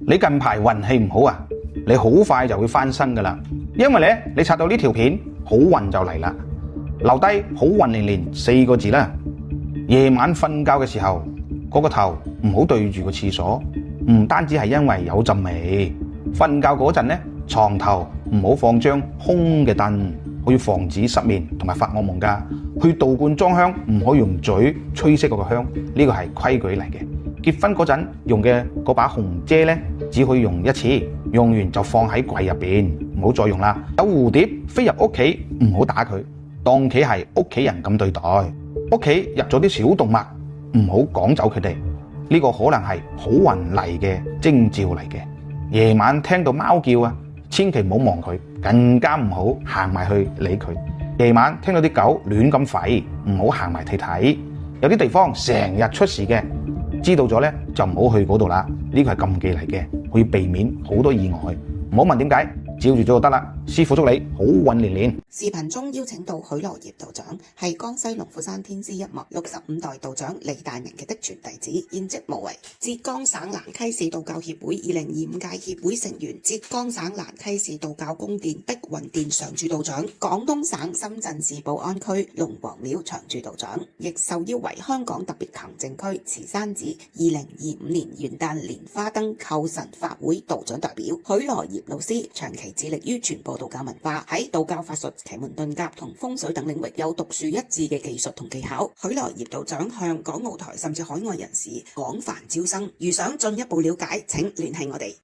你近排運氣唔好啊，你好快就會翻身噶啦，因為咧你刷到呢條片，好運就嚟啦。留低好運連連4個字啦。夜晚瞓覺嘅時候，嗰個頭唔好對住個廁所，唔單止係因為有陣味，瞓覺嗰陣咧，床頭唔好放張空嘅凳，可以防止失眠同埋發噩夢噶。去道觀裝香唔可以用嘴吹熄嗰個香，呢個係規矩嚟嘅。結婚嗰陣用嘅嗰把紅遮咧，只可以用一次，用完就放喺櫃入邊，唔好再用啦。有蝴蝶飛入屋企，唔好打佢，當佢係屋企人咁對待。屋企入咗啲小動物，唔好趕走佢哋，呢個可能係好運嚟嘅徵兆嚟嘅。夜晚聽到貓叫啊，千祈唔好望佢，更加唔好行埋去理佢。夜晚聽到啲狗亂咁吠，唔好行埋睇睇。有啲地方成日出事嘅，知道咗咧就唔好去嗰度啦，呢個係禁忌嚟嘅，可以避免好多意外。唔好問點解，照住咗就得啦。師傅祝你好運連連。視頻中邀請到許羅業道長，係江西龍虎山天師一脈65代道長李大明嘅嫡傳弟子，現職無為浙江省蘭溪市道教協會2025屆協會成員，浙江省蘭溪市道教宮殿碧雲殿常駐道長，廣東省深圳市寶安區龍王廟常駐道長，亦受邀為香港特別行政區慈山寺2025年元旦蓮花燈叩神法會道長代表。許羅業老師長期致力於傳播道教文化，喺道教法術、奇門遁甲同風水等領域有獨樹一幟嘅技術同技巧。許羅業道長向港澳台甚至海外人士廣泛招生，如想進一步了解，請聯繫我哋。